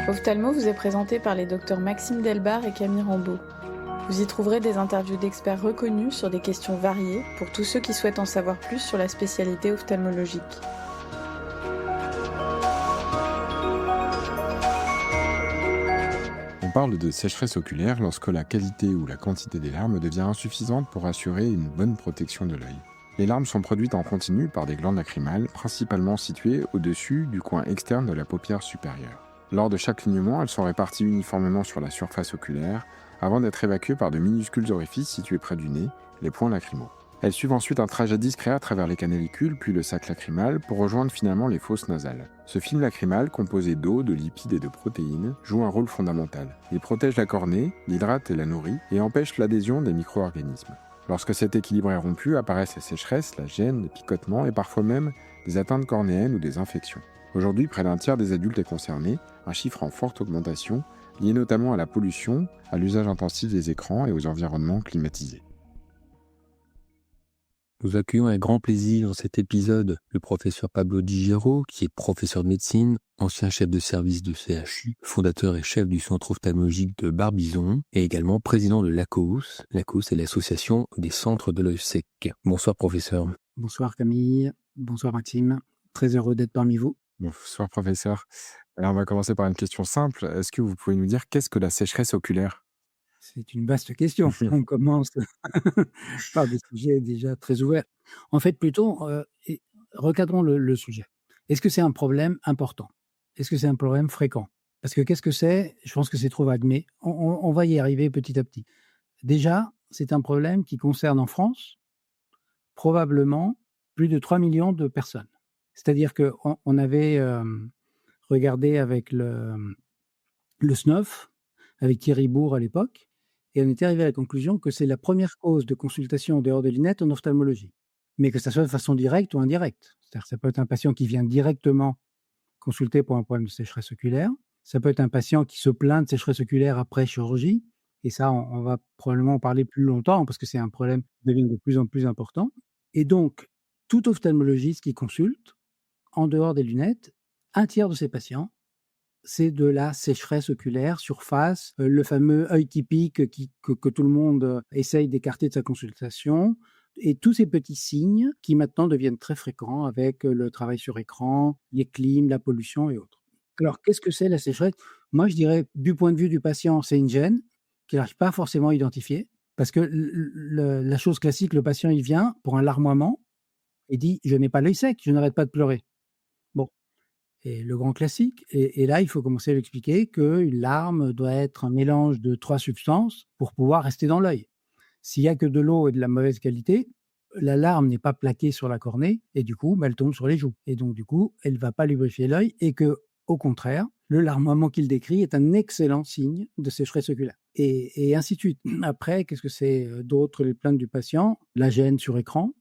Ophthalmo vous est présenté par les docteurs Maxime Delbar et Camille Rambeau. Vous y trouverez des interviews d'experts reconnus sur des questions variées pour tous ceux qui souhaitent en savoir plus sur la spécialité ophtalmologique. On parle de sécheresse oculaire lorsque la qualité ou la quantité des larmes devient insuffisante pour assurer une bonne protection de l'œil. Les larmes sont produites en continu par des glandes lacrymales, principalement situées au-dessus du coin externe de la paupière supérieure. Lors de chaque clignement, elles sont réparties uniformément sur la surface oculaire, avant d'être évacuées par de minuscules orifices situés près du nez, les points lacrymaux. Elles suivent ensuite un trajet discret à travers les canalicule puis le sac lacrymal pour rejoindre finalement les fosses nasales. Ce film lacrymal, composé d'eau, de lipides et de protéines, joue un rôle fondamental. Il protège la cornée, l'hydrate et la nourrit et empêche l'adhésion des micro-organismes. Lorsque cet équilibre est rompu, apparaissent la sécheresse, la gêne, les picotements et parfois même des atteintes cornéennes ou des infections. Aujourd'hui, près d'un tiers des adultes est concerné, un chiffre en forte augmentation, lié notamment à la pollution, à l'usage intensif des écrans et aux environnements climatisés. Nous accueillons avec grand plaisir dans cet épisode le professeur Pablo Di Gero, qui est professeur de médecine, ancien chef de service de CHU, fondateur et chef du centre ophtalmologique de Barbizon, et également président de l'ACOUS. l'ACOUS est l'association des centres de l'œil sec. Bonsoir professeur. Bonsoir Camille, bonsoir Maxime, très heureux d'être parmi vous. Bonsoir professeur. Alors on va commencer par une question simple. Est-ce que vous pouvez nous dire qu'est-ce que la sécheresse oculaire ? C'est une vaste question. On commence par des sujets déjà très ouverts. En fait, plutôt, recadrons le sujet. Est-ce que c'est un problème important ? Est-ce que c'est un problème fréquent ? Parce que qu'est-ce que c'est ? Je pense que c'est trop vague, mais on va y arriver petit à petit. Déjà, c'est un problème qui concerne en France probablement plus de 3 millions de personnes. C'est-à-dire qu'on avait regardé avec le SNOF, avec Thierry Bourg à l'époque, et on était arrivé à la conclusion que c'est la première cause de consultation en dehors des lunettes en ophtalmologie. Mais que ça soit de façon directe ou indirecte. C'est-à-dire que ça peut être un patient qui vient directement consulter pour un problème de sécheresse oculaire. Ça peut être un patient qui se plaint de sécheresse oculaire après chirurgie. Et ça, on va probablement en parler plus longtemps parce que c'est un problème qui devient de plus en plus important. Et donc, tout ophtalmologiste qui consulte, en dehors des lunettes, un tiers de ces patients, c'est de la sécheresse oculaire, surface, le fameux œil typique que tout le monde essaye d'écarter de sa consultation, et tous ces petits signes qui maintenant deviennent très fréquents avec le travail sur écran, les clims, la pollution et autres. Alors, qu'est-ce que c'est la sécheresse ? Moi, je dirais, du point de vue du patient, c'est une gêne qu'il n'arrive pas forcément à identifier, parce que la chose classique, le patient, il vient pour un larmoiement et dit « je n'ai pas l'œil sec, je n'arrête pas de pleurer ». Et le grand classique, et là, il faut commencer à lui expliquer qu'une larme doit être un mélange de 3 substances pour pouvoir rester dans l'œil. S'il n'y a que de l'eau et de la mauvaise qualité, la larme n'est pas plaquée sur la cornée et du coup, elle tombe sur les joues. Et donc, du coup, elle ne va pas lubrifier l'œil et qu'au contraire, le larmoiement qu'il décrit est un excellent signe de sécheresse oculaire. Et ainsi de suite. Après, qu'est-ce que c'est d'autre, les plaintes du patient ? La gêne sur écran,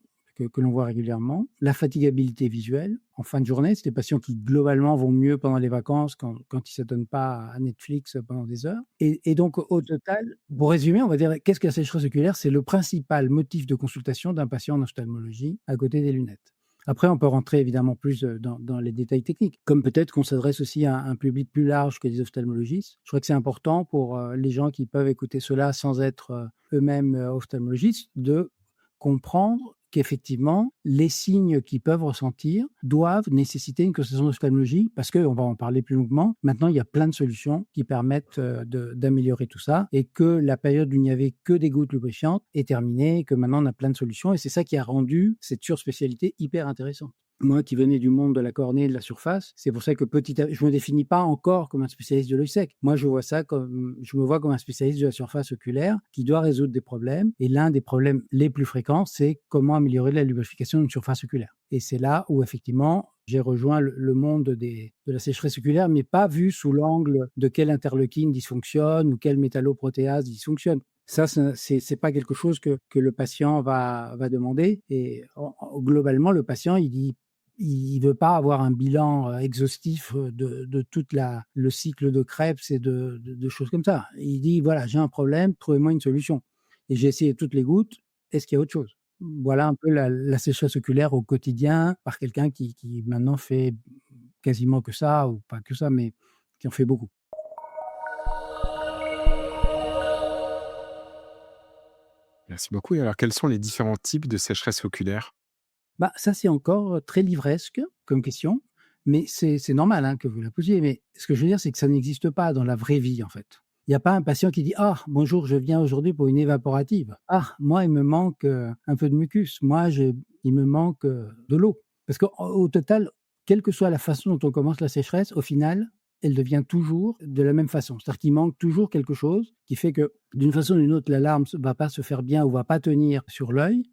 que l'on voit régulièrement, la fatigabilité visuelle en fin de journée, c'est des patients qui globalement vont mieux pendant les vacances quand ils ne s'adonnent pas à Netflix pendant des heures. Et donc au total, pour résumer, on va dire qu'est-ce que la sécheresse oculaire ? C'est le principal motif de consultation d'un patient en ophtalmologie à côté des lunettes. Après, on peut rentrer évidemment plus dans les détails techniques, comme peut-être qu'on s'adresse aussi à un public plus large que les ophtalmologistes. Je crois que c'est important pour les gens qui peuvent écouter cela sans être eux-mêmes ophtalmologistes de comprendre qu'effectivement, les signes qu'ils peuvent ressentir doivent nécessiter une consultation d'ophtalmologie parce qu'on va en parler plus longuement. Maintenant, il y a plein de solutions qui permettent d'améliorer tout ça et que la période où il n'y avait que des gouttes lubrifiantes est terminée et que maintenant, on a plein de solutions et c'est ça qui a rendu cette surspécialité hyper intéressante. Moi qui venais du monde de la cornée et de la surface, c'est pour ça que je ne me définis pas encore comme un spécialiste de l'œil sec. Moi, je me vois comme un spécialiste de la surface oculaire qui doit résoudre des problèmes. Et l'un des problèmes les plus fréquents, c'est comment améliorer la lubrification d'une surface oculaire. Et c'est là où, effectivement, j'ai rejoint le monde de la sécheresse oculaire, mais pas vu sous l'angle de quelle interleukine dysfonctionne ou quelle métalloprotéase dysfonctionne. Ça, c'est pas quelque chose que le patient va demander. Et globalement, le patient, il veut pas avoir un bilan exhaustif de tout le cycle de Krebs et de choses comme ça. Il dit, voilà, j'ai un problème, trouvez-moi une solution. Et j'ai essayé toutes les gouttes, est-ce qu'il y a autre chose ? Voilà un peu la sécheresse oculaire au quotidien par quelqu'un qui maintenant fait quasiment que ça, ou pas que ça, mais qui en fait beaucoup. Merci beaucoup. Et alors, quels sont les différents types de sécheresse oculaire? Bah, ça, c'est encore très livresque comme question, mais c'est normal hein, que vous la posiez. Mais ce que je veux dire, c'est que ça n'existe pas dans la vraie vie, en fait. Il n'y a pas un patient qui dit ah bonjour, je viens aujourd'hui pour une évaporative. Ah moi il me manque un peu de mucus. Moi il me manque de l'eau. Parce qu'au total, quelle que soit la façon dont on commence la sécheresse, au final, elle devient toujours de la même façon. C'est-à-dire qu'il manque toujours quelque chose qui fait que d'une façon ou d'une autre, l'alarme ne va pas se faire bien ou va pas tenir sur l'œil.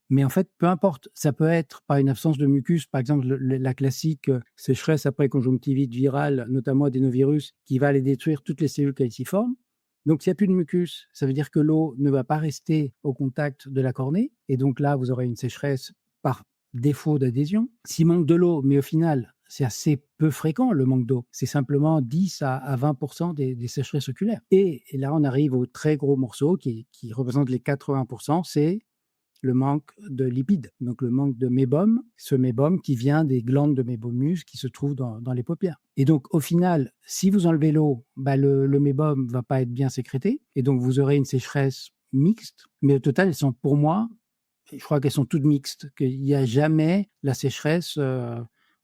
Mais en fait, peu importe, ça peut être par une absence de mucus, par exemple la classique sécheresse après conjonctivite virale, notamment adénovirus, qui va aller détruire toutes les cellules calciformes. Donc, s'il n'y a plus de mucus, ça veut dire que l'eau ne va pas rester au contact de la cornée. Et donc là, vous aurez une sécheresse par défaut d'adhésion. S'il manque de l'eau, mais au final, c'est assez peu fréquent le manque d'eau. C'est simplement 10 à 20% des sécheresses oculaires. Et là, on arrive au très gros morceau qui représente les 80%, c'est le manque de lipides, donc le manque de mébum, ce mébum qui vient des glandes de mébomus qui se trouvent dans les paupières. Et donc, au final, si vous enlevez l'eau, le mébum ne va pas être bien sécrété, et donc vous aurez une sécheresse mixte, mais au total, elles sont pour moi, je crois qu'elles sont toutes mixtes, qu'il n'y a jamais la sécheresse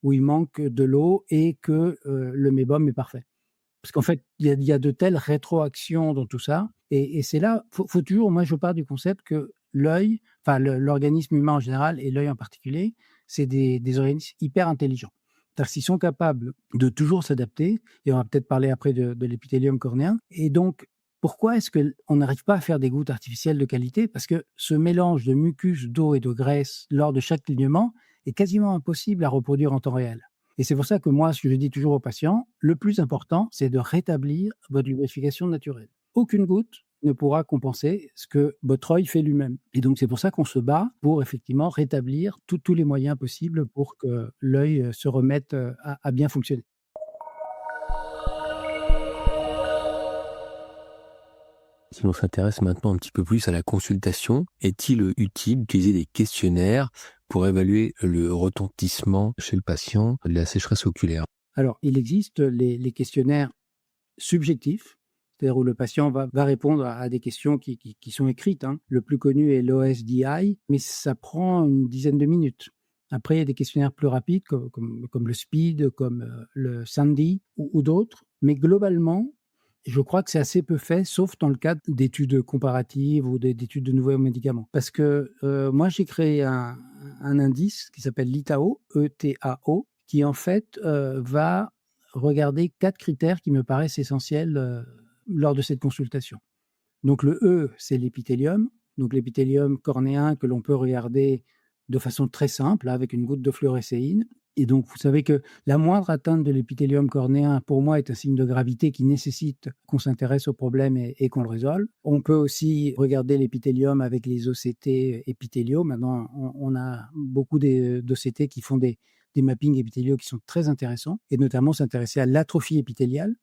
où il manque de l'eau et que le mébum est parfait. Parce qu'en fait, il y a de telles rétroactions dans tout ça, et c'est là, faut toujours, moi je pars du concept que l'œil, enfin l'organisme humain en général et l'œil en particulier, c'est des organismes hyper intelligents. C'est-à-dire qu'ils sont capables de toujours s'adapter, et on va peut-être parler après de l'épithélium cornéen. Et donc, pourquoi est-ce qu'on n'arrive pas à faire des gouttes artificielles de qualité? Parce que ce mélange de mucus, d'eau et de graisse lors de chaque clignement est quasiment impossible à reproduire en temps réel. Et c'est pour ça que moi, ce que je dis toujours aux patients, le plus important, c'est de rétablir votre lubrification naturelle. Aucune goutte ne pourra compenser ce que votre œil fait lui-même. Et donc, c'est pour ça qu'on se bat pour effectivement rétablir tous les moyens possibles pour que l'œil se remette à bien fonctionner. Si l'on s'intéresse maintenant un petit peu plus à la consultation, est-il utile d'utiliser des questionnaires pour évaluer le retentissement chez le patient de la sécheresse oculaire? Alors, il existe les questionnaires subjectifs, c'est-à-dire où le patient va répondre à des questions qui sont écrites. Hein. Le plus connu est l'OSDI, mais ça prend une dizaine de minutes. Après, il y a des questionnaires plus rapides comme le SPEED, comme le SANDI ou d'autres. Mais globalement, je crois que c'est assez peu fait, sauf dans le cadre d'études comparatives ou d'études de nouveaux médicaments. Parce que moi, j'ai créé un indice qui s'appelle l'ITAO, E-T-A-O, qui en fait va regarder 4 critères qui me paraissent essentiels lors de cette consultation. Donc le E, c'est l'épithélium. Donc l'épithélium cornéen que l'on peut regarder de façon très simple, avec une goutte de fluorescéine. Et donc, vous savez que la moindre atteinte de l'épithélium cornéen, pour moi, est un signe de gravité qui nécessite qu'on s'intéresse au problème et qu'on le résolve. On peut aussi regarder l'épithélium avec les OCT épithéliaux. Maintenant, on a beaucoup d'OCT qui font des mappings épithéliaux qui sont très intéressants, et notamment s'intéresser à l'atrophie épithéliale,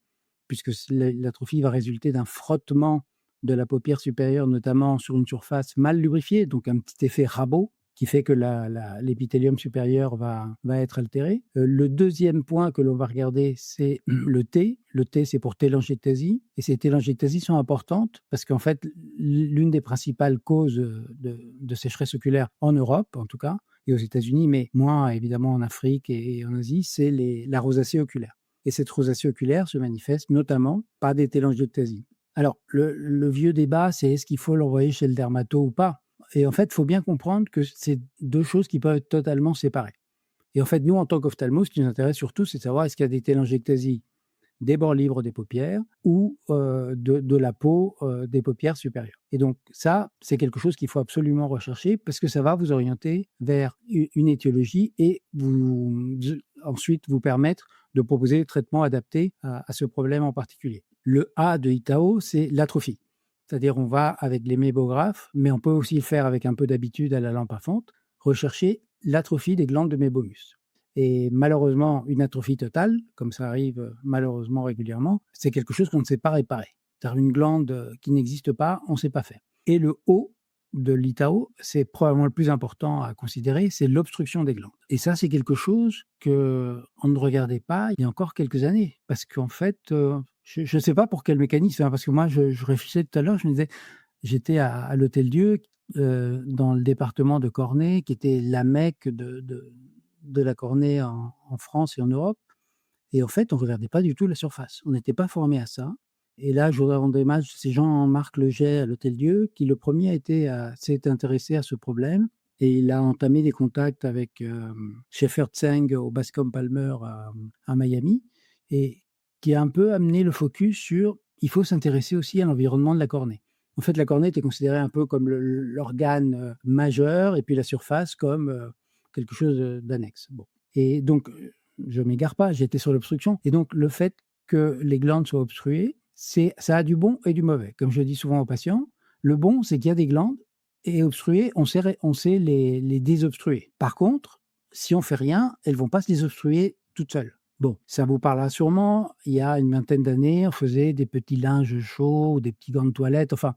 puisque l'atrophie va résulter d'un frottement de la paupière supérieure, notamment sur une surface mal lubrifiée, donc un petit effet rabot, qui fait que l'épithélium supérieur va être altéré. Le deuxième point que l'on va regarder, c'est le T. Le T, c'est pour télangiectasie. Et ces télangiectasies sont importantes parce qu'en fait, l'une des principales causes de sécheresse oculaire en Europe, en tout cas, et aux États-Unis, mais moins évidemment en Afrique et en Asie, c'est la rosacée oculaire. Et cette rosacée oculaire se manifeste notamment par des télangiectasies. Alors, le vieux débat, c'est est-ce qu'il faut l'envoyer chez le dermato ou pas? Et en fait, il faut bien comprendre que c'est deux choses qui peuvent être totalement séparées. Et en fait, nous, en tant qu'ophtalmo, ce qui nous intéresse surtout, c'est de savoir est-ce qu'il y a des télangiectasies des bords libres des paupières ou de la peau des paupières supérieures. Et donc ça, c'est quelque chose qu'il faut absolument rechercher parce que ça va vous orienter vers une étiologie et ensuite vous permettre de proposer des traitements adaptés à ce problème en particulier. Le A de ITAO, c'est l'atrophie. C'est-à-dire on va avec les mébographes, mais on peut aussi le faire avec un peu d'habitude à la lampe à fonte, rechercher l'atrophie des glandes de mébomus. Et malheureusement, une atrophie totale, comme ça arrive malheureusement régulièrement, c'est quelque chose qu'on ne sait pas réparer. C'est-à-dire une glande qui n'existe pas, on ne sait pas faire. Et le O de l'ITAO, c'est probablement le plus important à considérer, c'est l'obstruction des glandes. Et ça, c'est quelque chose qu'on ne regardait pas il y a encore quelques années. Parce qu'en fait, je ne sais pas pour quel mécanisme, hein, parce que moi, je réfléchissais tout à l'heure, je me disais, j'étais à l'Hôtel Dieu, dans le département de Cornay, qui était la Mecque de la cornée en France et en Europe. Et en fait, on ne regardait pas du tout la surface. On n'était pas formé à ça. Et là, je voudrais rendre hommage, c'est Jean-Marc Leget à l'Hôtel-Dieu, qui le premier s'est intéressé à ce problème. Et il a entamé des contacts avec Sheffer Tseng au Bascom Palmer à Miami, et qui a un peu amené le focus sur il faut s'intéresser aussi à l'environnement de la cornée. En fait, la cornée était considérée un peu comme l'organe majeur, et puis la surface comme quelque chose d'annexe. Bon. Et donc, je ne m'égare pas, j'étais sur l'obstruction. Et donc, le fait que les glandes soient obstruées, ça a du bon et du mauvais. Comme je dis souvent aux patients, le bon, c'est qu'il y a des glandes, et obstruées, on sait les désobstruer. Par contre, si on ne fait rien, elles ne vont pas se désobstruer toutes seules. Bon, ça vous parlera sûrement. Il y a une vingtaine d'années, on faisait des petits linges chauds ou des petits gants de toilette. Enfin,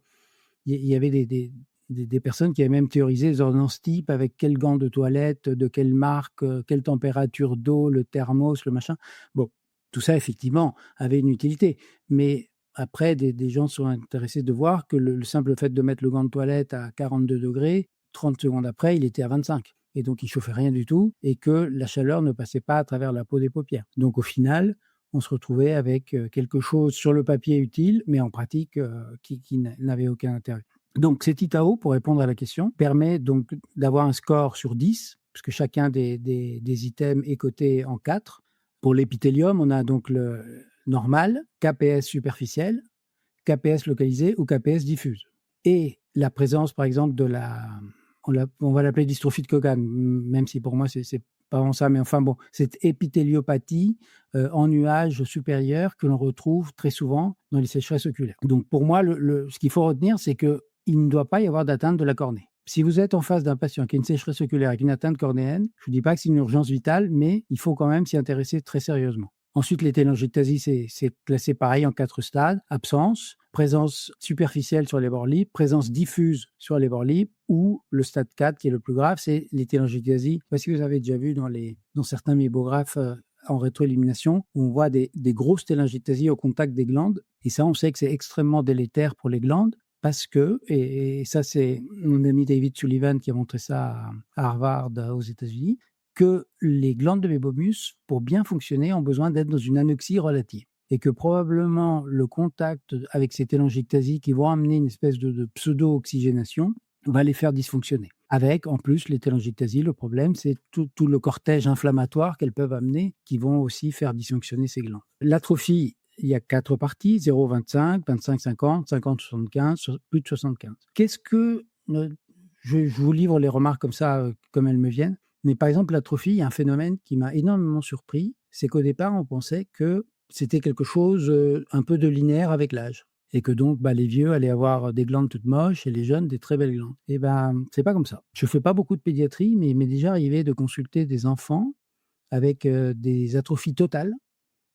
il y avait des personnes qui avaient même théorisé les ordonnances types avec quel gant de toilette, de quelle marque, quelle température d'eau, le thermos, le machin. Bon, tout ça, effectivement, avait une utilité. Mais après, des gens sont intéressés de voir que le simple fait de mettre le gant de toilette à 42 degrés, 30 secondes après, il était à 25. Et donc, il ne chauffait rien du tout et que la chaleur ne passait pas à travers la peau des paupières. Donc, au final, on se retrouvait avec quelque chose sur le papier utile, mais en pratique qui n'avait aucun intérêt. Donc, cet ITAO, pour répondre à la question, permet donc d'avoir un score sur 10, puisque chacun des items est coté en 4. Pour l'épithélium, on a donc le normal, KPS superficiel, KPS localisé ou KPS diffuse. Et la présence, par exemple, on va l'appeler dystrophie de Kogan, même si pour moi, c'est pas vraiment ça, mais enfin bon, cette épithéliopathie en nuage supérieur que l'on retrouve très souvent dans les sécheresses oculaires. Donc pour moi, ce qu'il faut retenir, c'est qu'il ne doit pas y avoir d'atteinte de la cornée. Si vous êtes en face d'un patient qui a une sécheresse oculaire avec une atteinte cornéenne, je ne vous dis pas que c'est une urgence vitale, mais il faut quand même s'y intéresser très sérieusement. Ensuite, les télangiectasies, c'est classé pareil en 4 stades. Absence, présence superficielle sur les bords libres, présence diffuse sur les bords libres, ou le stade 4 qui est le plus grave, c'est les télangiectasies. Parce que vous avez déjà vu dans certains mébographes en rétroillumination, où on voit des grosses télangiectasies au contact des glandes. Et ça, on sait que c'est extrêmement délétère pour les glandes. Parce que, et ça c'est mon ami David Sullivan qui a montré ça à Harvard aux États-Unis, que les glandes de mébomus, pour bien fonctionner, ont besoin d'être dans une anoxie relative. Et que probablement le contact avec ces télangiectasies qui vont amener une espèce de pseudo-oxygénation va les faire dysfonctionner. Avec, en plus, les télangiectasies, le problème, c'est tout le cortège inflammatoire qu'elles peuvent amener qui vont aussi faire dysfonctionner ces glandes. L'atrophie, il y a 4 parties, 0, 25, 25, 50, 50, 75, plus de 75. Je vous livre les remarques comme ça, comme elles me viennent. Mais par exemple, l'atrophie, il y a un phénomène qui m'a énormément surpris. C'est qu'au départ, on pensait que c'était quelque chose un peu de linéaire avec l'âge. Et que donc, les vieux allaient avoir des glandes toutes moches et les jeunes des très belles glandes. Et c'est pas comme ça. Je fais pas beaucoup de pédiatrie, mais il m'est déjà arrivé de consulter des enfants avec des atrophies totales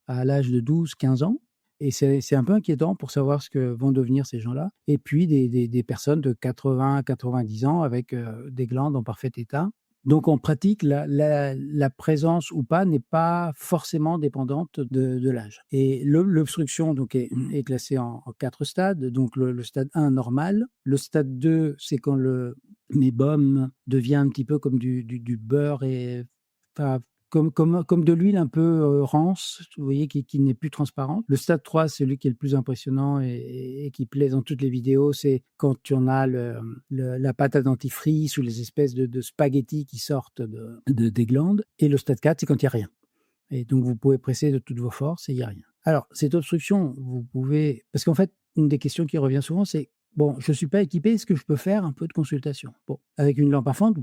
à l'âge de 12-15 ans. Et c'est un peu inquiétant pour savoir ce que vont devenir ces gens-là. Et puis des personnes de 80-90 ans avec des glandes en parfait état. Donc en pratique, la présence ou pas n'est pas forcément dépendante de l'âge. Et l'obstruction donc, est classée en 4 stades. Donc le stade 1 normal. Le stade 2, c'est quand le mébum devient un petit peu comme du beurre et... Comme de l'huile un peu rance, vous voyez, qui n'est plus transparente. Le stade 3, c'est celui qui est le plus impressionnant et qui plaît dans toutes les vidéos. C'est quand on a la pâte à dentifrice ou les espèces de spaghettis qui sortent des glandes. Et le stade 4, c'est quand il n'y a rien. Et donc, vous pouvez presser de toutes vos forces et il n'y a rien. Alors, cette obstruction, vous pouvez... Parce qu'en fait, une des questions qui revient souvent, c'est bon, je ne suis pas équipé, est-ce que je peux faire un peu de consultation? Bon, avec une lampe à fente,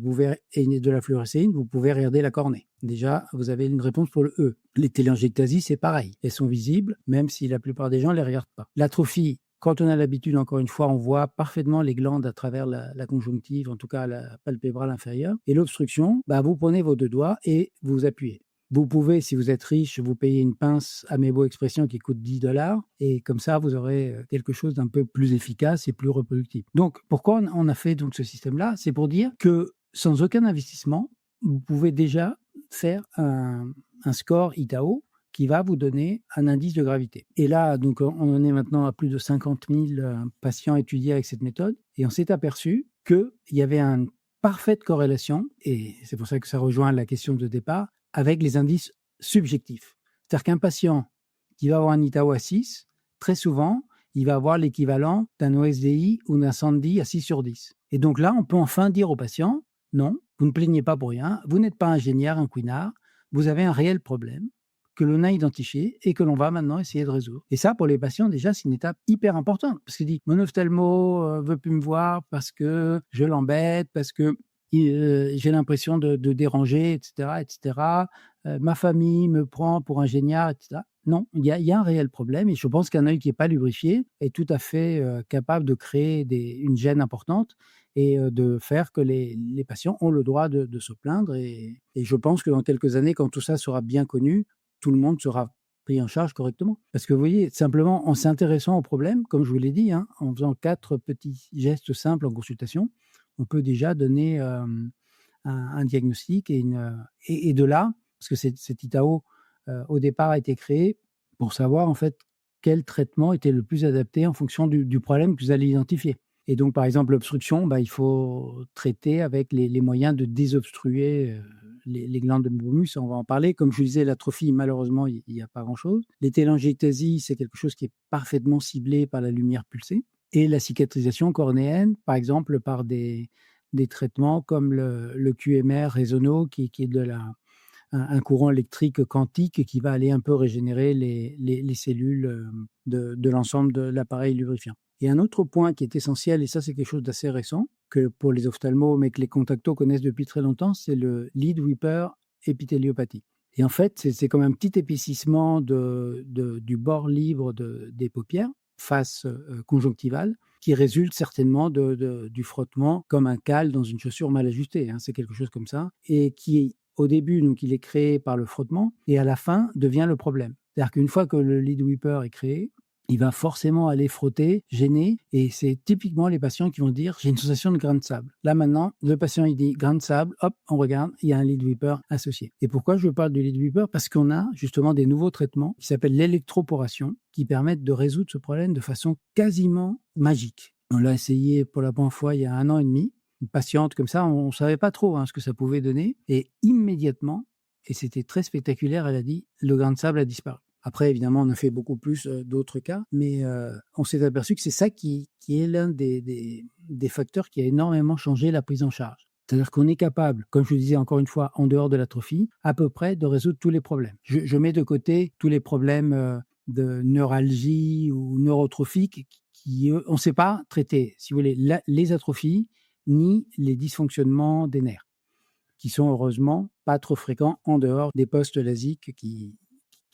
et de la fluorescéine, vous pouvez regarder la cornée. Déjà, vous avez une réponse pour le E. Les télangiectasies, c'est pareil. Elles sont visibles, même si la plupart des gens ne les regardent pas. L'atrophie, quand on a l'habitude, encore une fois, on voit parfaitement les glandes à travers la conjonctive, en tout cas la palpébrale inférieure. Et l'obstruction, vous prenez vos 2 doigts et vous appuyez. Vous pouvez, si vous êtes riche, vous payer une pince Amébo Expression qui coûte $10 et comme ça, vous aurez quelque chose d'un peu plus efficace et plus reproductible. Donc, pourquoi on a fait donc ce système-là? C'est pour dire que sans aucun investissement, vous pouvez déjà faire un score ITAO qui va vous donner un indice de gravité. Et là, donc, on en est maintenant à plus de 50 000 patients étudiés avec cette méthode et on s'est aperçu qu'il y avait une parfaite corrélation, et c'est pour ça que ça rejoint la question de départ, avec les indices subjectifs. C'est-à-dire qu'un patient qui va avoir un ITAO à 6, très souvent, il va avoir l'équivalent d'un OSDI ou d'un SANDI à 6 sur 10. Et donc là, on peut enfin dire au patient, non, vous ne plaignez pas pour rien, vous n'êtes pas ingénieur, un couinard, vous avez un réel problème que l'on a identifié et que l'on va maintenant essayer de résoudre. Et ça, pour les patients, déjà, c'est une étape hyper importante. Parce qu'il dit, mon ophtalmo veut plus me voir parce que je l'embête, parce que j'ai l'impression de déranger, etc., etc. Ma famille me prend pour un génial, etc. Non, il y a un réel problème et je pense qu'un œil qui n'est pas lubrifié est tout à fait capable de créer une gêne importante et de faire que les patients ont le droit de se plaindre. Et je pense que dans quelques années, quand tout ça sera bien connu, tout le monde sera pris en charge correctement. Parce que vous voyez, simplement en s'intéressant au problème, comme je vous l'ai dit, en faisant 4 petits gestes simples en consultation, on peut déjà donner un diagnostic et de là, parce que cet ITAO, au départ, a été créé pour savoir en fait quel traitement était le plus adapté en fonction du problème que vous allez identifier. Et donc, par exemple, l'obstruction, il faut traiter avec les moyens de désobstruer les glandes de Mébomus, on va en parler. Comme je vous disais, l'atrophie, malheureusement, il n'y a pas grand-chose. Les télangiectasies, c'est quelque chose qui est parfaitement ciblé par la lumière pulsée. Et la cicatrisation cornéenne, par exemple, par des traitements comme le QMR Resono, qui est un courant électrique quantique qui va aller un peu régénérer les cellules de l'ensemble de l'appareil lubrifiant. Et un autre point qui est essentiel, et ça c'est quelque chose d'assez récent, que pour les ophtalmos, mais que les contactos connaissent depuis très longtemps, c'est le lead weeper épithéliopathie. Et en fait, c'est comme un petit épaississement du bord libre des paupières, face conjonctivale, qui résulte certainement du frottement comme un cal dans une chaussure mal ajustée. C'est quelque chose comme ça. Et qui, au début, donc, il est créé par le frottement et à la fin devient le problème. C'est-à-dire qu'une fois que le lead weeper est créé, il va forcément aller frotter, gêner, et c'est typiquement les patients qui vont dire « j'ai une sensation de grain de sable ». Là maintenant, le patient il dit « grain de sable », hop, on regarde, il y a un lead weeper associé. Et pourquoi je parle du lead weeper ? Parce qu'on a justement des nouveaux traitements qui s'appellent l'électroporation, qui permettent de résoudre ce problème de façon quasiment magique. On l'a essayé pour la première fois il y a 1 an et demi. Une patiente comme ça, on ne savait pas trop ce que ça pouvait donner, et immédiatement, et c'était très spectaculaire, elle a dit « le grain de sable a disparu ». Après, évidemment, on a fait beaucoup plus d'autres cas, mais on s'est aperçu que c'est ça qui est l'un des facteurs qui a énormément changé la prise en charge. C'est-à-dire qu'on est capable, comme je vous disais encore une fois, en dehors de l'atrophie, à peu près de résoudre tous les problèmes. Je mets de côté tous les problèmes de neuralgie ou neurotrophiques qui on ne sait pas traiter, si vous voulez, les atrophies ni les dysfonctionnements des nerfs, qui sont heureusement pas trop fréquents en dehors des postes lasiques qui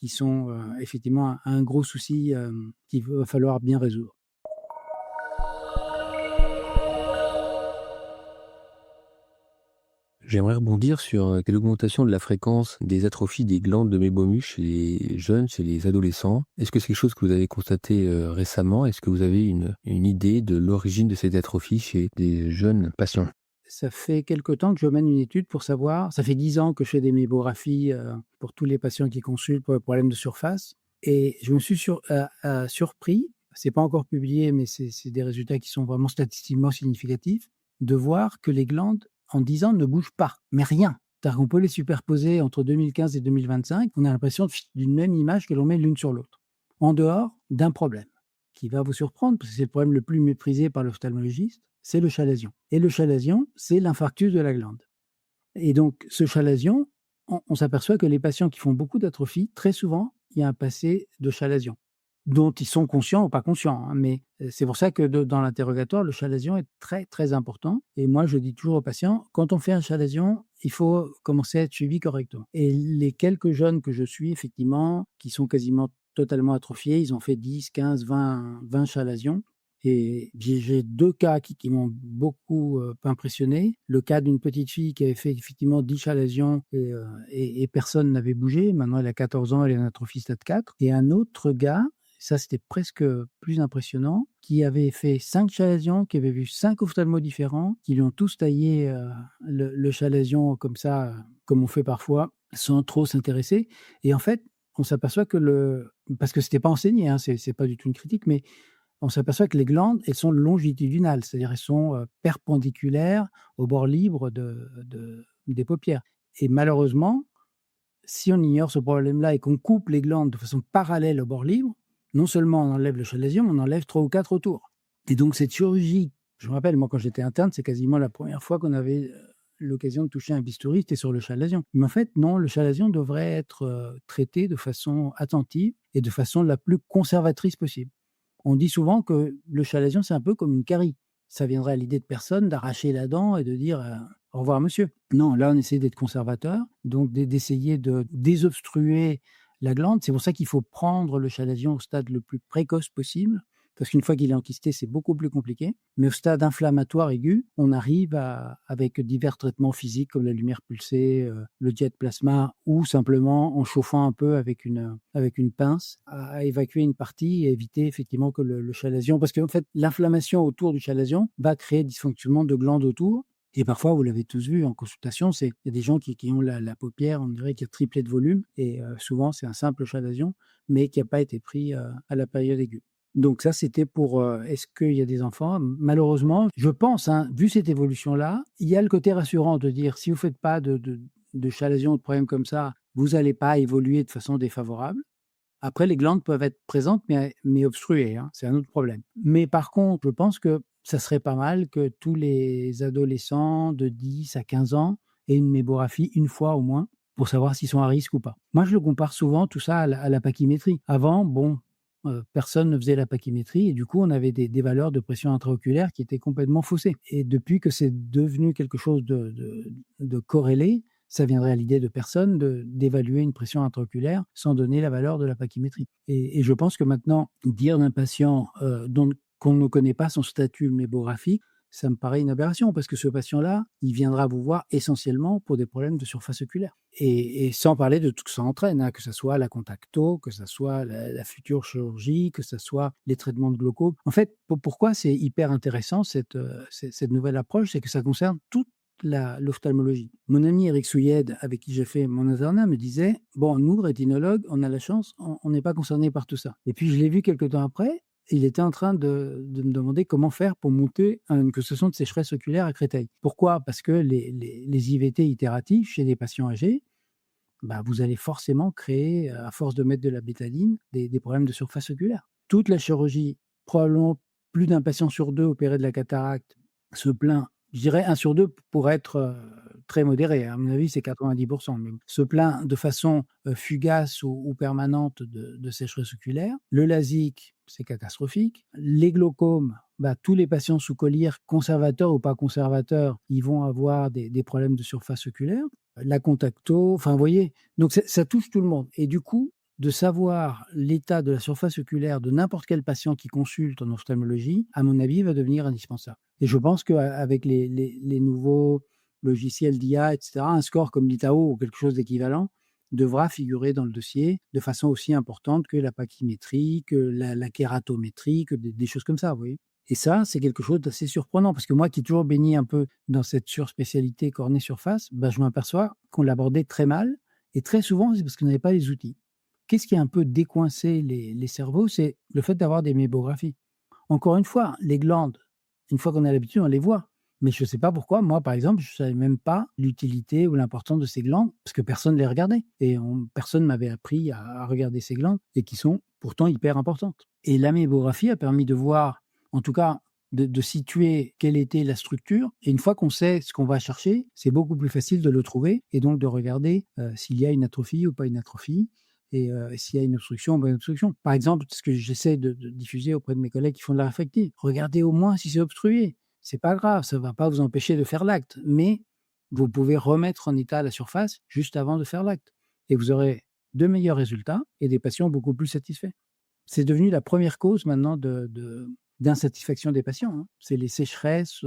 sont effectivement un gros souci qu'il va falloir bien résoudre. J'aimerais rebondir sur l'augmentation de la fréquence des atrophies des glandes de Mébomus chez les jeunes, chez les adolescents. Est-ce que c'est quelque chose que vous avez constaté récemment ? Est-ce que vous avez une idée de l'origine de cette atrophie chez des jeunes patients ? Ça fait quelque temps que je mène une étude pour savoir, ça fait 10 ans que je fais des mémographies pour tous les patients qui consultent pour les problèmes de surface, et je me suis surpris, c'est pas encore publié, mais c'est des résultats qui sont vraiment statistiquement significatifs, de voir que les glandes, en 10 ans, ne bougent pas, mais rien. C'est-à-dire qu'on peut les superposer entre 2015 et 2025, on a l'impression d'une même image que l'on met l'une sur l'autre, en dehors d'un problème qui va vous surprendre, parce que c'est le problème le plus méprisé par l'ophtalmologiste, c'est le chalazion. Et le chalazion, c'est l'infarctus de la glande. Et donc, ce chalazion, on s'aperçoit que les patients qui font beaucoup d'atrophie, très souvent, il y a un passé de chalazion, dont ils sont conscients ou pas conscients. Mais c'est pour ça que dans l'interrogatoire, le chalazion est très, très important. Et moi, je dis toujours aux patients, quand on fait un chalazion, il faut commencer à être suivi correctement. Et les quelques jeunes que je suis, effectivement, qui sont quasiment totalement atrophiés, ils ont fait 10, 15, 20 chalazions. Et j'ai 2 cas qui m'ont beaucoup impressionné. Le cas d'une petite fille qui avait fait effectivement 10 chalazions et personne n'avait bougé. Maintenant, elle a 14 ans, elle est en atrophie stade 4. Et un autre gars, ça c'était presque plus impressionnant, qui avait fait 5 chalazions, qui avait vu 5 ophtalmos différents, qui lui ont tous taillé le chalazion comme ça, comme on fait parfois, sans trop s'intéresser. Et en fait, on s'aperçoit que parce que c'était pas enseigné, c'est pas du tout une critique, mais on s'aperçoit que les glandes, elles sont longitudinales, c'est-à-dire elles sont perpendiculaires au bord libre des paupières. Et malheureusement, si on ignore ce problème-là et qu'on coupe les glandes de façon parallèle au bord libre, non seulement on enlève le chalazion, mais on enlève 3 ou 4 autour. Et donc cette chirurgie, je me rappelle, moi quand j'étais interne, c'est quasiment la première fois qu'on avait l'occasion de toucher un bistouri, c'était sur le chalazion. Mais en fait, non, le chalazion devrait être traité de façon attentive et de façon la plus conservatrice possible. On dit souvent que le chalazion, c'est un peu comme une carie. Ça viendrait à l'idée de personne d'arracher la dent et de dire au revoir monsieur. Non, là on essaie d'être conservateur, donc d'essayer de désobstruer la glande. C'est pour ça qu'il faut prendre le chalazion au stade le plus précoce possible, parce qu'une fois qu'il est enquisté, c'est beaucoup plus compliqué. Mais au stade inflammatoire aigu, on arrive avec divers traitements physiques comme la lumière pulsée, le jet plasma, ou simplement en chauffant un peu avec une pince, à évacuer une partie et éviter effectivement que le chalazion, parce qu'en fait, l'inflammation autour du chalazion va créer dysfonctionnement de glandes autour. Et parfois, vous l'avez tous vu en consultation, il y a des gens qui ont la paupière, on dirait, qui a triplé de volume, et souvent c'est un simple chalazion, mais qui n'a pas été pris à la période aiguë. Donc ça, c'était pour est-ce qu'il y a des enfants? Malheureusement, je pense, vu cette évolution-là, il y a le côté rassurant de dire si vous ne faites pas de chalazion, de problèmes comme ça, vous n'allez pas évoluer de façon défavorable. Après, les glandes peuvent être présentes, mais obstruées, c'est un autre problème. Mais par contre, je pense que ça serait pas mal que tous les adolescents de 10 à 15 ans aient une mébographie une fois au moins pour savoir s'ils sont à risque ou pas. Moi, je le compare souvent tout ça à la pachymétrie. Avant, personne ne faisait la pachymétrie et du coup, on avait des valeurs de pression intraoculaire qui étaient complètement faussées. Et depuis que c'est devenu quelque chose de corrélé, ça viendrait à l'idée de personne d'évaluer une pression intraoculaire sans donner la valeur de la pachymétrie. Et je pense que maintenant, dire d'un patient qu'on ne connaît pas son statut mébographique, ça me paraît une aberration parce que ce patient-là, il viendra vous voir essentiellement pour des problèmes de surface oculaire. Et sans parler de tout ce que ça entraîne, que ce soit la contacto, que ce soit la future chirurgie, que ce soit les traitements de glaucome. En fait, pourquoi c'est hyper intéressant cette nouvelle approche, c'est que ça concerne toute l'ophtalmologie. Mon ami Eric Souyed, avec qui j'ai fait mon internat, me disait « Bon, nous, rétinologues, on a la chance, on n'est pas concernés par tout ça. » Et puis, je l'ai vu quelques temps après, il était en train de me demander comment faire pour monter une question de sécheresse oculaire à Créteil. Pourquoi? Parce que les IVT itératifs chez des patients âgés, vous allez forcément créer, à force de mettre de la bétaline, des problèmes de surface oculaire. Toute la chirurgie, probablement plus d'un patient sur 2 opéré de la cataracte se plaint. Je dirais 1 sur 2 pour être très modéré. À mon avis, c'est 90%. Mais se plaint de façon fugace ou permanente de sécheresse oculaire. Le LASIK, c'est catastrophique. Les glaucomes, tous les patients sous collyre, conservateurs ou pas conservateurs, ils vont avoir des problèmes de surface oculaire. La contacto, enfin, vous voyez, donc ça touche tout le monde. Et du coup, de savoir l'état de la surface oculaire de n'importe quel patient qui consulte en ophtalmologie, à mon avis, va devenir indispensable. Et je pense qu'avec les nouveaux logiciels d'IA, etc., un score comme l'ITAO ou quelque chose d'équivalent devra figurer dans le dossier de façon aussi importante que la pachymétrie, que la kératométrie, que des choses comme ça, vous voyez. Et ça, c'est quelque chose d'assez surprenant, parce que moi qui ai toujours baigné un peu dans cette surspécialité cornée-surface, je m'aperçois qu'on l'abordait très mal, et très souvent, c'est parce qu'on n'avait pas les outils. Qu'est-ce qui a un peu décoincé les cerveaux? C'est le fait d'avoir des mébographies. Encore une fois, les glandes, une fois qu'on a l'habitude, on les voit. Mais je ne sais pas pourquoi, moi par exemple, je ne savais même pas l'utilité ou l'importance de ces glandes, parce que personne ne les regardait. Et personne ne m'avait appris à regarder ces glandes, et qui sont pourtant hyper importantes. Et la mébographie a permis de voir, en tout cas, de situer quelle était la structure. Et une fois qu'on sait ce qu'on va chercher, c'est beaucoup plus facile de le trouver, et donc de regarder s'il y a une atrophie ou pas une atrophie, et s'il y a une obstruction ou pas une obstruction. Par exemple, ce que j'essaie de diffuser auprès de mes collègues qui font de la réfractive, regardez au moins si c'est obstrué. C'est pas grave, ça ne va pas vous empêcher de faire l'acte, mais vous pouvez remettre en état la surface juste avant de faire l'acte. Et vous aurez de meilleurs résultats et des patients beaucoup plus satisfaits. C'est devenu la première cause maintenant d'insatisfaction des patients. C'est les sécheresses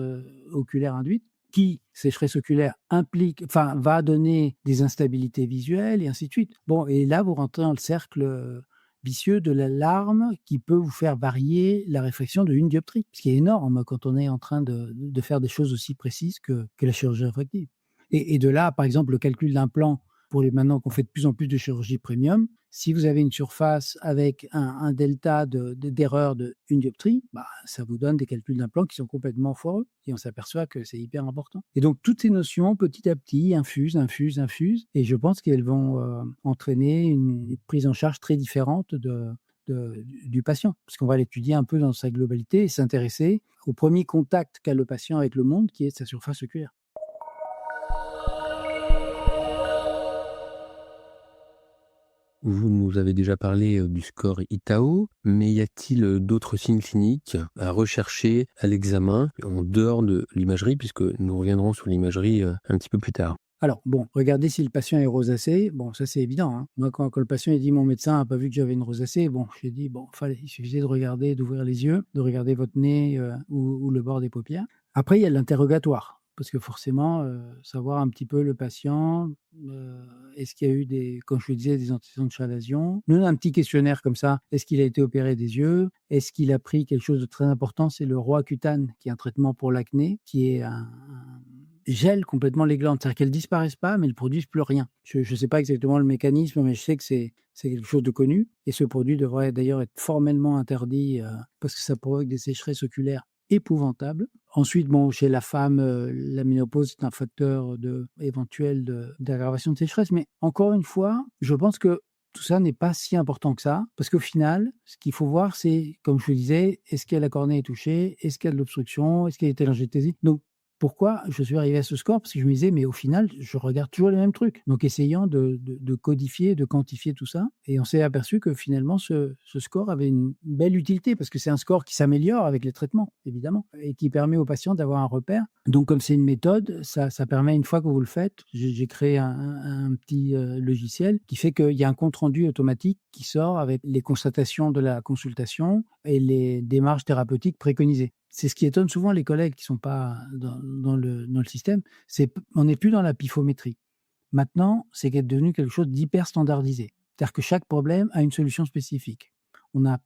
oculaires induites, qui, sécheresse oculaire, va donner des instabilités visuelles et ainsi de suite. Bon, et là, vous rentrez dans le cercle vicieux de l'alarme qui peut vous faire varier la réfraction de 1 dioptrie, ce qui est énorme quand on est en train de faire des choses aussi précises que la chirurgie réfractive. Et de là, par exemple, le calcul d'un plan maintenant qu'on fait de plus en plus de chirurgie premium, si vous avez une surface avec un delta d'erreur de 1 dioptrie, ça vous donne des calculs d'implant qui sont complètement foireux et on s'aperçoit que c'est hyper important. Et donc, toutes ces notions, petit à petit, infusent et je pense qu'elles vont entraîner une prise en charge très différente du patient, parce qu'on va l'étudier un peu dans sa globalité et s'intéresser au premier contact qu'a le patient avec le monde, qui est sa surface oculaire. Vous nous avez déjà parlé du score ITAO, mais y a-t-il d'autres signes cliniques à rechercher à l'examen en dehors de l'imagerie, puisque nous reviendrons sur l'imagerie un petit peu plus tard? Alors, regardez si le patient est rosacé. Ça c'est évident, hein. Moi, quand le patient dit « mon médecin n'a pas vu que j'avais une rosacée », j'ai dit il suffisait de regarder, d'ouvrir les yeux, de regarder votre nez ou le bord des paupières. Après, il y a l'interrogatoire, parce que forcément, savoir un petit peu le patient, est-ce qu'il y a eu comme je le disais, des antécédents de chalazion. Nous, on a un petit questionnaire comme ça. Est-ce qu'il a été opéré des yeux? Est-ce qu'il a pris quelque chose de très important? C'est le Roaccutane, qui est un traitement pour l'acné, qui est gèle complètement les glandes, c'est-à-dire qu'elles disparaissent pas, mais elles produisent plus rien. Je ne sais pas exactement le mécanisme, mais je sais que c'est quelque chose de connu. Et ce produit devrait d'ailleurs être formellement interdit parce que ça provoque des sécheresses oculaires épouvantables. Ensuite, chez la femme, la ménopause est un facteur éventuel d'aggravation de sécheresse. Mais encore une fois, je pense que tout ça n'est pas si important que ça, parce qu'au final, ce qu'il faut voir, c'est, comme je le disais, est-ce que la cornée est touchée? Est-ce qu'il y a de l'obstruction? Est-ce qu'il y a des télangiectasies? Donc, pourquoi je suis arrivé à ce score? Parce que je me disais, mais au final, je regarde toujours les mêmes trucs. Donc, essayant de codifier, de quantifier tout ça. Et on s'est aperçu que finalement, ce score avait une belle utilité, parce que c'est un score qui s'améliore avec les traitements, évidemment, et qui permet aux patients d'avoir un repère. Donc, comme c'est une méthode, ça permet, une fois que vous le faites, j'ai créé un petit logiciel qui fait qu'il y a un compte-rendu automatique qui sort avec les constatations de la consultation et les démarches thérapeutiques préconisées. C'est ce qui étonne souvent les collègues qui ne sont pas dans le système, on n'est plus dans la pifométrie. Maintenant, c'est devenu quelque chose d'hyper standardisé. C'est-à-dire que chaque problème a une solution spécifique. On a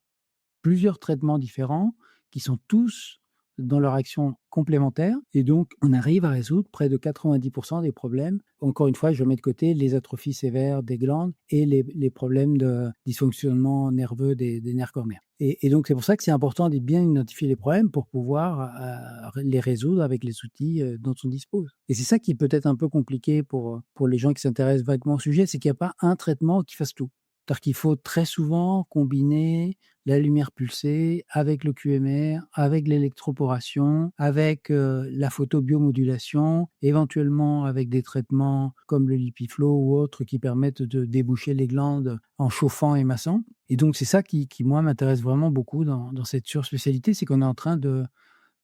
plusieurs traitements différents qui sont tous dans leur action complémentaire et donc on arrive à résoudre près de 90% des problèmes. Encore une fois, je mets de côté les atrophies sévères des glandes et les problèmes de dysfonctionnement nerveux des nerfs cornéens. Et donc c'est pour ça que c'est important de bien identifier les problèmes pour pouvoir les résoudre avec les outils dont on dispose. Et c'est ça qui est peut-être un peu compliqué pour les gens qui s'intéressent vaguement au sujet, c'est qu'il n'y a pas un traitement qui fasse tout. C'est-à-dire qu'il faut très souvent combiner la lumière pulsée avec le QMR, avec l'électroporation, avec la photobiomodulation, éventuellement avec des traitements comme le Lipiflow ou autres qui permettent de déboucher les glandes en chauffant et massant. Et donc c'est ça qui moi, m'intéresse vraiment beaucoup dans cette surspécialité, c'est qu'on est en train de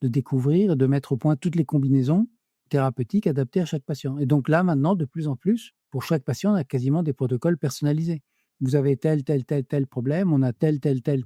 découvrir, de mettre au point toutes les combinaisons thérapeutiques adaptées à chaque patient. Et donc là, maintenant, de plus en plus, pour chaque patient, on a quasiment des protocoles personnalisés. Vous avez tel problème, on a telle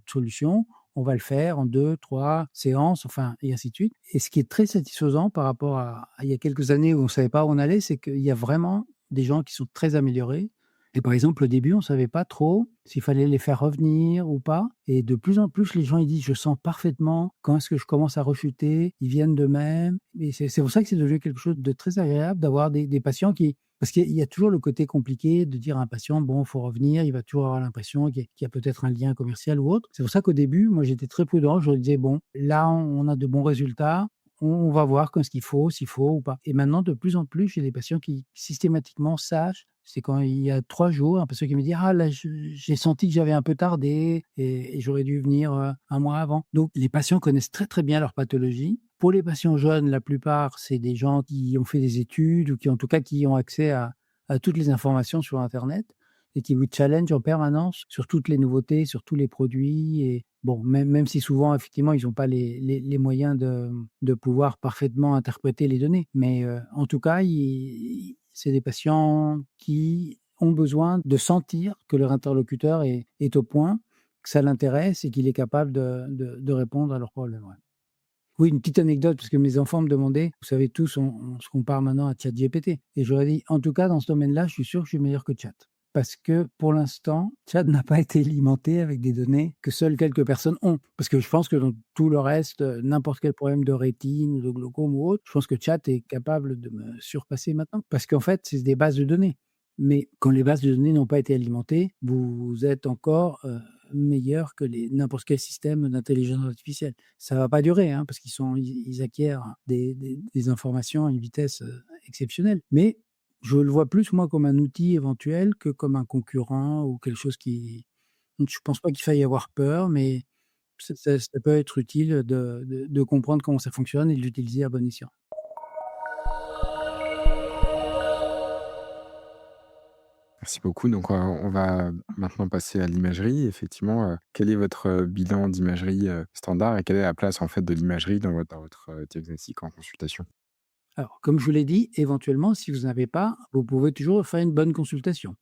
solution, on va le faire en 2, 3 séances, et ainsi de suite. Et ce qui est très satisfaisant par rapport à il y a quelques années où on ne savait pas où on allait, c'est qu'il y a vraiment des gens qui sont très améliorés. Et par exemple, au début, on ne savait pas trop s'il fallait les faire revenir ou pas. Et de plus en plus, les gens ils disent « je sens parfaitement quand est-ce que je commence à rechuter, ils viennent d'eux-mêmes ». Et c'est pour ça que c'est devenu quelque chose de très agréable d'avoir des patients qui… Parce qu'il y a toujours le côté compliqué de dire à un patient, il faut revenir, il va toujours avoir l'impression qu'il y a peut-être un lien commercial ou autre. C'est pour ça qu'au début, moi, j'étais très prudent. Je leur disais, là, on a de bons résultats, on va voir s'il faut ou pas. Et maintenant, de plus en plus, j'ai des patients qui systématiquement sachent. C'est quand il y a 3 jours, un patient qui me dit « Ah, là, j'ai senti que j'avais un peu tardé et j'aurais dû venir un mois avant. » Donc, les patients connaissent très, très bien leur pathologie. Pour les patients jeunes, la plupart, c'est des gens qui ont fait des études ou qui, en tout cas, qui ont accès à toutes les informations sur Internet et qui vous challenge en permanence sur toutes les nouveautés, sur tous les produits. Et même si souvent, effectivement, ils n'ont pas les moyens de pouvoir parfaitement interpréter les données. Mais en tout cas, c'est des patients qui ont besoin de sentir que leur interlocuteur est au point, que ça l'intéresse et qu'il est capable de répondre à leurs problèmes. Ouais. Oui, une petite anecdote, parce que mes enfants me demandaient, vous savez tous, on se compare maintenant à ChatGPT. Et j'aurais dit, en tout cas, dans ce domaine-là, je suis sûr que je suis meilleur que Chat. Parce que pour l'instant, Chat n'a pas été alimenté avec des données que seules quelques personnes ont. Parce que je pense que dans tout le reste, n'importe quel problème de rétine, de glaucome ou autre, je pense que Chat est capable de me surpasser maintenant. Parce qu'en fait, c'est des bases de données. Mais quand les bases de données n'ont pas été alimentées, vous êtes encore meilleur que n'importe quel système d'intelligence artificielle. Ça va pas durer, hein, parce ils acquièrent des informations à une vitesse exceptionnelle. Mais je le vois plus, moi, comme un outil éventuel que comme un concurrent ou quelque chose qui... Je pense pas qu'il faille avoir peur, mais ça peut être utile de comprendre comment ça fonctionne et de l'utiliser à bon escient. Merci beaucoup. Donc, on va maintenant passer à l'imagerie. Effectivement, quel est votre bilan d'imagerie standard et quelle est la place en fait de l'imagerie dans votre diagnostic en consultation? Alors, comme je vous l'ai dit, éventuellement, si vous n'avez pas, vous pouvez toujours faire une bonne consultation.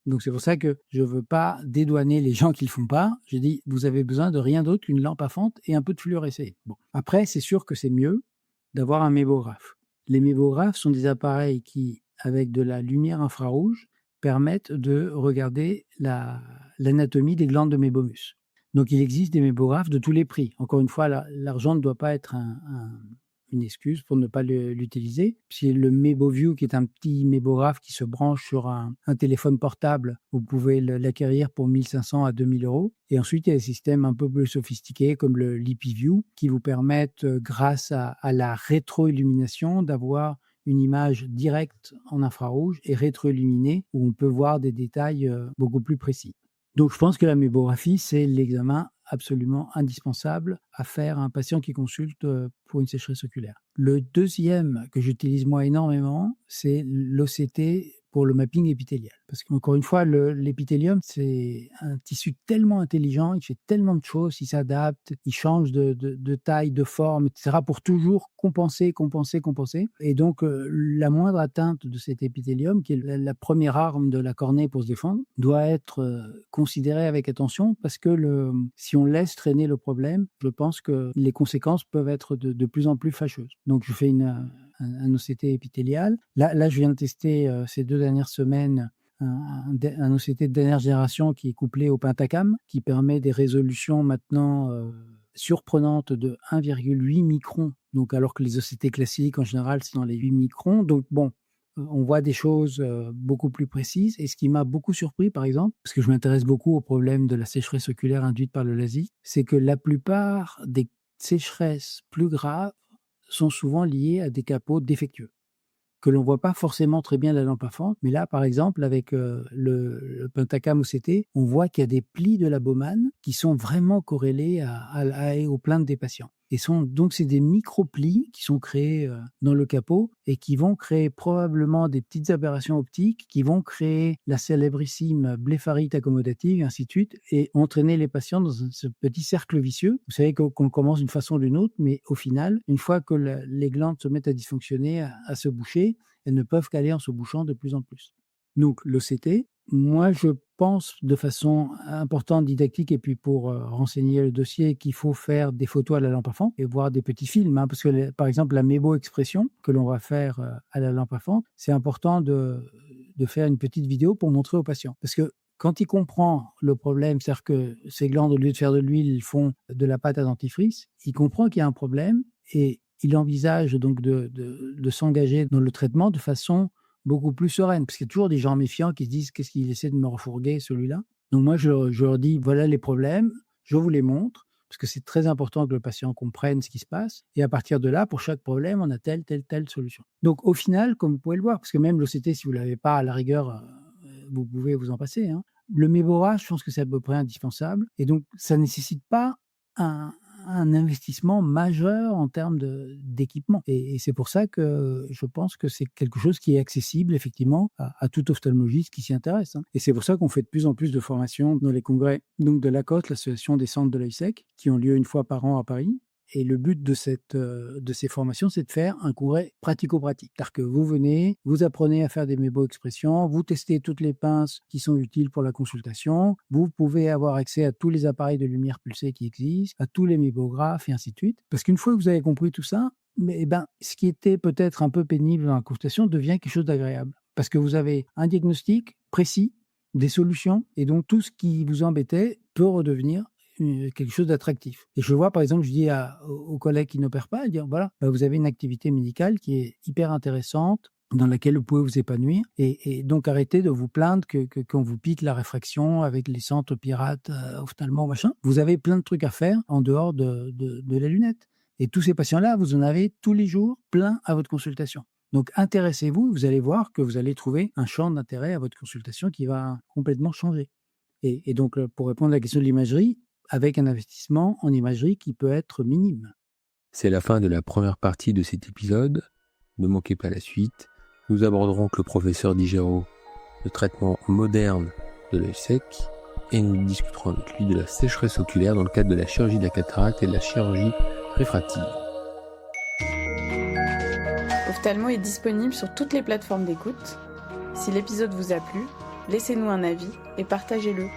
Donc, c'est pour ça que je ne veux pas dédouaner les gens qui ne le font pas. J'ai dit, vous avez besoin de rien d'autre qu'une lampe à fente et un peu de fluorescé. Bon. Après, c'est sûr que c'est mieux d'avoir un mébographe. Les mébographes sont des appareils qui, avec de la lumière infrarouge, permettent de regarder l'anatomie des glandes de mébomus. Donc, il existe des mébographes de tous les prix. Encore une fois, l'argent ne doit pas être une excuse pour ne pas l'utiliser. C'est le MeboView, qui est un petit mébographe qui se branche sur un téléphone portable. Vous pouvez l'acquérir pour 1 500 à 2 000 euros. Et ensuite, il y a des systèmes un peu plus sophistiqués comme le LipiView qui vous permettent, grâce à la rétroillumination, d'avoir une image directe en infrarouge et rétroilluminée où on peut voir des détails beaucoup plus précis. Donc, je pense que la mébographie, c'est l'examen absolument indispensable à faire à un patient qui consulte pour une sécheresse oculaire. Le deuxième que j'utilise moi énormément, c'est l'OCT pour le mapping épithélial. Parce qu'encore une fois, l'épithélium, c'est un tissu tellement intelligent, il fait tellement de choses, il s'adapte, il change de taille, de forme, etc. pour toujours compenser. Et donc, la moindre atteinte de cet épithélium, qui est la première arme de la cornée pour se défendre, doit être considérée avec attention parce que si on laisse traîner le problème, je pense que les conséquences peuvent être de plus en plus fâcheuses. Donc, je fais un OCT épithélial. Là, je viens de tester ces 2 dernières semaines un OCT de dernière génération qui est couplé au Pentacam, qui permet des résolutions maintenant surprenantes de 1,8 microns. Donc, alors que les OCT classiques, en général, c'est dans les 8 microns. Donc, bon, on voit des choses beaucoup plus précises. Et ce qui m'a beaucoup surpris, par exemple, parce que je m'intéresse beaucoup au problème de la sécheresse oculaire induite par le LASIK, c'est que la plupart des sécheresses plus graves sont souvent liées à des capots défectueux, que l'on ne voit pas forcément très bien la lampe à fente. Mais là, par exemple, avec le Pentacam OCT, on voit qu'il y a des plis de la Bowman qui sont vraiment corrélés aux plaintes des patients. Donc, c'est des micro-plis qui sont créés dans le capot et qui vont créer probablement des petites aberrations optiques qui vont créer la célébrissime blépharite accommodative et ainsi de suite et entraîner les patients dans ce petit cercle vicieux. Vous savez qu'on commence d'une façon ou d'une autre, mais au final, une fois que les glandes se mettent à dysfonctionner, à se boucher, elles ne peuvent qu'aller en se bouchant de plus en plus. Donc, l'OCT, moi, je pense de façon importante, didactique, et puis pour renseigner le dossier, qu'il faut faire des photos à la lampe à fente et voir des petits films. Parce que, par exemple, la mébo-expression que l'on va faire à la lampe à fente, c'est important de faire une petite vidéo pour montrer au patient. Parce que quand il comprend le problème, c'est-à-dire que ces glandes, au lieu de faire de l'huile, ils font de la pâte à dentifrice, il comprend qu'il y a un problème et il envisage donc de s'engager dans le traitement de façon beaucoup plus sereine, parce qu'il y a toujours des gens méfiants qui se disent « qu'est-ce qu'il essaie de me refourguer, celui-là ?» Donc moi, je leur dis « voilà les problèmes, je vous les montre », parce que c'est très important que le patient comprenne ce qui se passe, et à partir de là, pour chaque problème, on a telle solution. Donc au final, comme vous pouvez le voir, parce que même l'OCT, si vous ne l'avez pas, à la rigueur, vous pouvez vous en passer, hein. Le méborage, je pense que c'est à peu près indispensable, et donc ça ne nécessite pas un investissement majeur en termes d'équipement. Et c'est pour ça que je pense que c'est quelque chose qui est accessible effectivement à tout ophtalmologiste qui s'y intéresse, hein. Et c'est pour ça qu'on fait de plus en plus de formations dans les congrès donc de l'ACOT, l'association des centres de l'œil sec, qui ont lieu 1 fois par an à Paris. Et le but de ces formations, c'est de faire un congrès pratico-pratique. C'est-à-dire que vous venez, vous apprenez à faire des mébo-expressions, vous testez toutes les pinces qui sont utiles pour la consultation, vous pouvez avoir accès à tous les appareils de lumière pulsée qui existent, à tous les mébographes et ainsi de suite. Parce qu'une fois que vous avez compris tout ça, ce qui était peut-être un peu pénible dans la consultation devient quelque chose d'agréable. Parce que vous avez un diagnostic précis, des solutions, et donc tout ce qui vous embêtait peut redevenir quelque chose d'attractif. Et je vois, par exemple, je dis aux collègues qui n'opèrent pas, dire voilà, vous avez une activité médicale qui est hyper intéressante, dans laquelle vous pouvez vous épanouir et donc arrêtez de vous plaindre qu'on vous pique la réfraction avec les centres pirates, ophtalmo, machin. Vous avez plein de trucs à faire en dehors de la lunette. Et tous ces patients-là, vous en avez tous les jours plein à votre consultation. Donc intéressez-vous, vous allez voir que vous allez trouver un champ d'intérêt à votre consultation qui va complètement changer. Et donc pour répondre à la question de l'imagerie, avec un investissement en imagerie qui peut être minime. C'est la fin de la première partie de cet épisode. Ne manquez pas la suite. Nous aborderons avec le professeur Digero le traitement moderne de l'œil sec et nous discuterons avec lui de la sécheresse oculaire dans le cadre de la chirurgie de la cataracte et de la chirurgie réfractive. Ophtalmo est disponible sur toutes les plateformes d'écoute. Si l'épisode vous a plu, laissez-nous un avis et partagez-le.